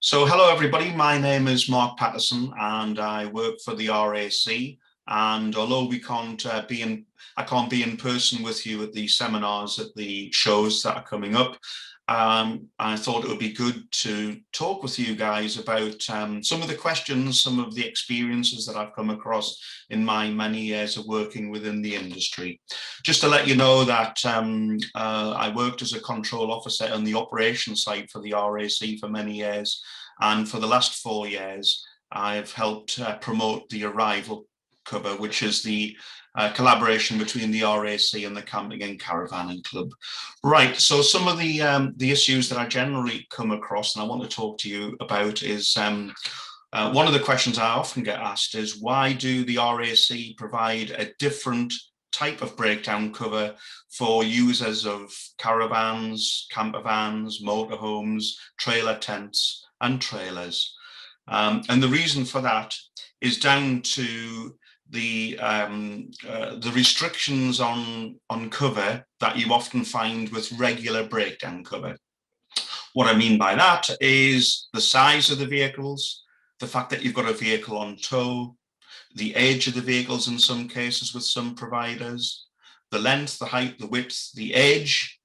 So hello everybody, my name is Mark Patterson and I work for the RAC, and although I can't be in person with you at the seminars, at the shows that are coming up, I thought it would be good to talk with you guys about some of the questions, some of the experiences that I've come across in my many years of working within the industry. Just to let you know that I worked as a control officer on the operations side for the RAC for many years, and for the last 4 years I've helped promote the Arrival cover, which is the collaboration between the RAC and the Camping and Caravanning Club. Right, so some of the issues that I generally come across and I want to talk to you about is one of the questions I often get asked is, why do the RAC provide a different type of breakdown cover for users of caravans, camper vans, motorhomes, trailer tents and trailers? And the reason for that is down to the restrictions on cover that you often find with regular breakdown cover. What I mean by that is the size of the vehicles, the fact that you've got a vehicle on tow, the age of the vehicles in some cases with some providers, the length, the height, the width, the age,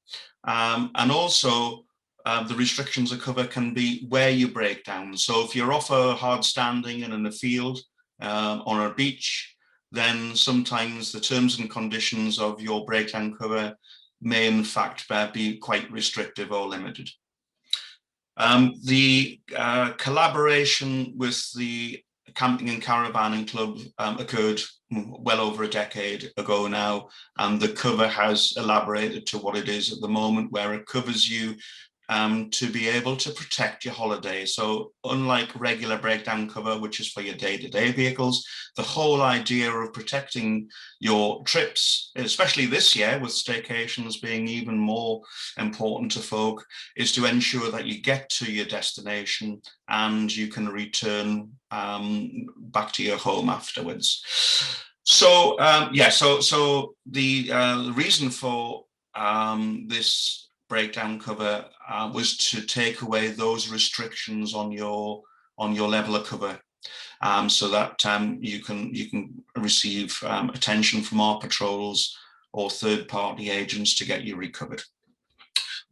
and also the restrictions of cover can be where you break down. So if you're off a hard standing and in a field, on a beach, then sometimes the terms and conditions of your breakdown cover may in fact be quite restrictive or limited. The collaboration with the Camping and Caravanning Club occurred well over a decade ago now, and the cover has elaborated to what it is at the moment, where it covers you to be able to protect your holiday. So unlike regular breakdown cover, which is for your day-to-day vehicles, the whole idea of protecting your trips, especially this year with staycations being even more important to folk, is to ensure that you get to your destination and you can return back to your home afterwards. So so the reason for this breakdown cover was to take away those restrictions on your level of cover, so that you can receive attention from our patrols or third-party agents to get you recovered.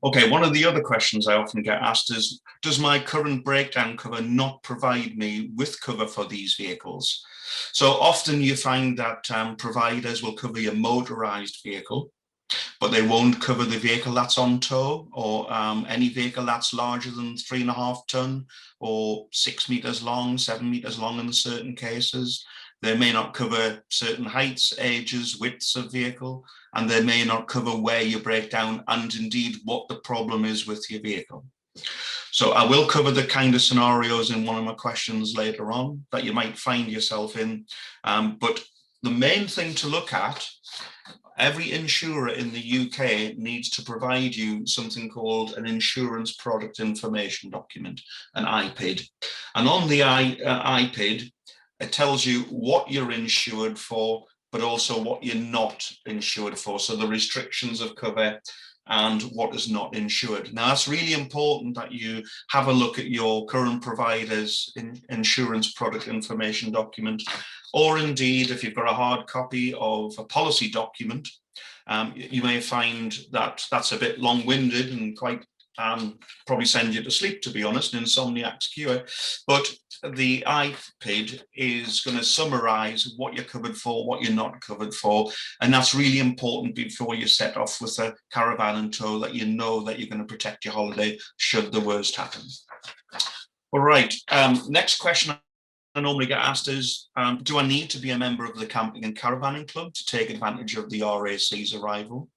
Okay, one of the other questions I often get asked is, does my current breakdown cover not provide me with cover for these vehicles? So often you find that providers will cover your motorized vehicle, but they won't cover the vehicle that's on tow, or any vehicle that's larger than 3.5 ton or 6 meters long, 7 meters long in certain cases. They may not cover certain heights, ages, widths of vehicle, and they may not cover where you break down and indeed what the problem is with your vehicle. So I will cover the kind of scenarios in one of my questions later on that you might find yourself in, but the main thing to look at, every insurer in the UK needs to provide you something called an insurance product information document, an IPID. And on the IPID, it tells you what you're insured for, but also what you're not insured for. So the restrictions of cover and what is not insured. Now, that's really important that you have a look at your current provider's insurance product information document, or indeed, if you've got a hard copy of a policy document, you may find that that's a bit long-winded and quite probably send you to sleep, to be honest, insomniac's cure. But the IPID is going to summarize what you're covered for, what you're not covered for, and that's really important before you set off with a caravan and tow, that you know that you're going to protect your holiday should the worst happen. All right, next question I normally get asked is, do I need to be a member of the Camping and Caravanning Club to take advantage of the RAC's Arrival?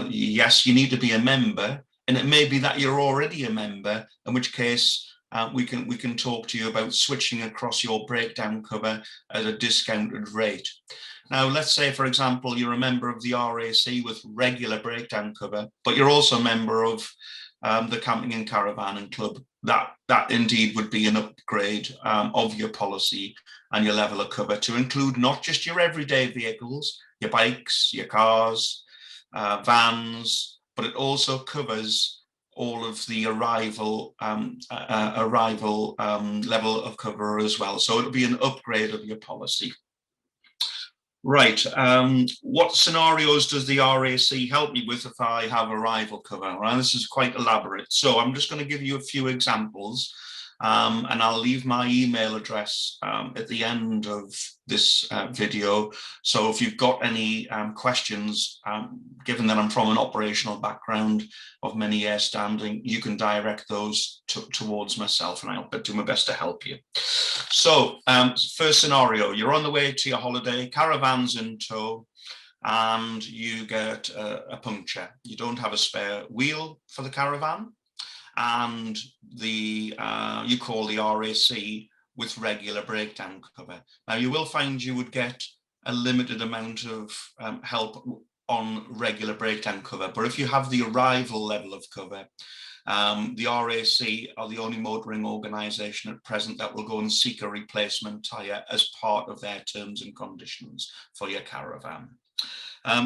Yes, you need to be a member, and it may be that you're already a member, in which case we can talk to you about switching across your breakdown cover at a discounted rate. Now, let's say, for example, you're a member of the RAC with regular breakdown cover, but you're also a member of the Camping and Caravanning Club. That indeed would be an upgrade of your policy and your level of cover to include not just your everyday vehicles, your bikes, your cars, vans, but it also covers all of the arrival level of cover as well. So it'll be an upgrade of your policy. Right, what scenarios does the RAC help me with if I have arrival cover? Well, this is quite elaborate. So I'm just going to give you a few examples, and I'll leave my email address at the end of this video. So if you've got any questions, given that I'm from an operational background of many years standing, you can direct those towards myself, and I'll do my best to help you. So first scenario, you're on the way to your holiday, caravan's in tow, and you get a puncture. You don't have a spare wheel for the caravan, and you call the RAC with regular breakdown cover. Now, you will find you would get a limited amount of help on regular breakdown cover, but if you have the arrival level of cover, the RAC are the only motoring organisation at present that will go and seek a replacement tyre as part of their terms and conditions for your caravan.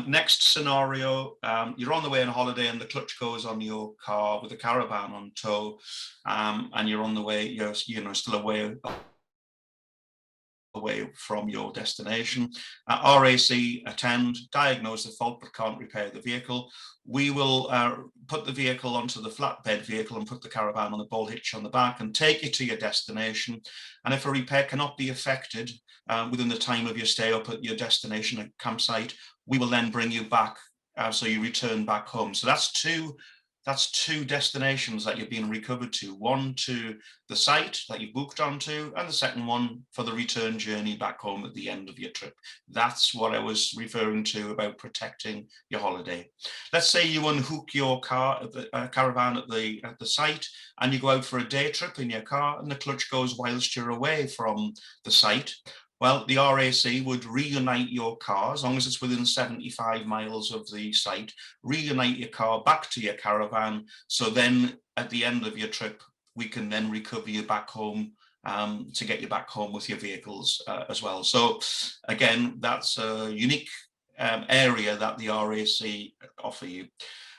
Next scenario, you're on the way on holiday and the clutch goes on your car with the caravan on tow, and you're on the way, you're still away from your destination. RAC attend, diagnose the fault but can't repair the vehicle. We will put the vehicle onto the flatbed vehicle and put the caravan on the ball hitch on the back and take you to your destination. And if a repair cannot be effected within the time of your stay up at your destination at campsite, we will then bring you back, so you return back home. So that's two destinations that you're being recovered to. One to the site that you booked onto, and the second one for the return journey back home at the end of your trip. That's what I was referring to about protecting your holiday. Let's say you unhook your car at the caravan at the site, and you go out for a day trip in your car, and the clutch goes whilst you're away from the site. Well, the RAC would reunite your car, as long as it's within 75 miles of the site, reunite your car back to your caravan. So then at the end of your trip, we can then recover you back home to get you back home with your vehicles as well. So again, that's a unique area that the RAC offer you.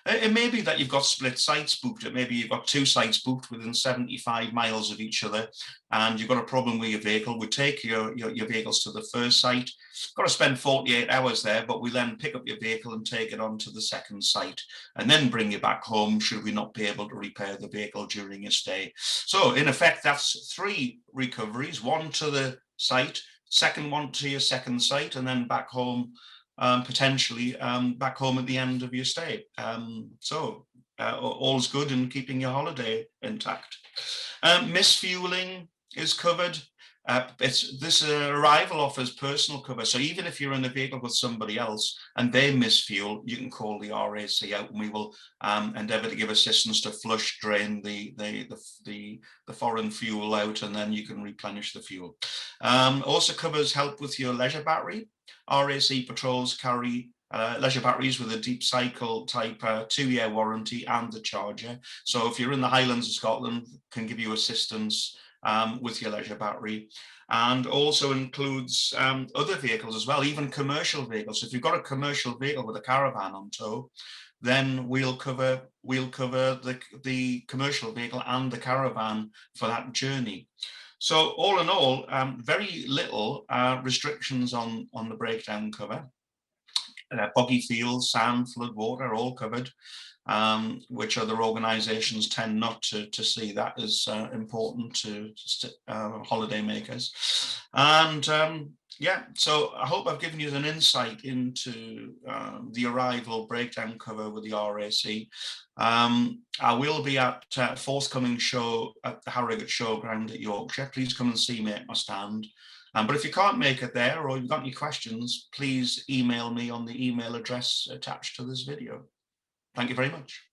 It may be that you've got split sites booked. It may be you've got two sites booked within 75 miles of each other, and you've got a problem with your vehicle. We take your vehicles to the first site. Got to spend 48 hours there, but we then pick up your vehicle and take it on to the second site, and then bring you back home should we not be able to repair the vehicle during your stay. So in effect, that's 3 recoveries: one to the site, second one to your second site, and then back home. Potentially back home at the end of your stay. So all's good in keeping your holiday intact. Misfueling is covered. This arrival offers personal cover. So even if you're in a vehicle with somebody else and they misfuel, you can call the RAC out, and we will endeavour to give assistance to flush, drain the foreign fuel out, and then you can replenish the fuel. Also covers help with your leisure battery. RAC patrols carry leisure batteries with a deep cycle type 2-year warranty and the charger. So if you're in the Highlands of Scotland, can give you assistance with your leisure battery, and also includes other vehicles as well, even commercial vehicles. So if you've got a commercial vehicle with a caravan on tow, then we'll cover the commercial vehicle and the caravan for that journey. So all in all, very little restrictions on the breakdown cover. Boggy fields, sand, flood, water, all covered, which other organisations tend not to see that as important to holiday makers. And yeah, so I hope I've given you an insight into the arrival breakdown cover with the RAC. I will be at a forthcoming show at the Harrogate Showground at Yorkshire. Please come and see me at my stand. But if you can't make it there, or you've got any questions, please email me on the email address attached to this video. Thank you very much.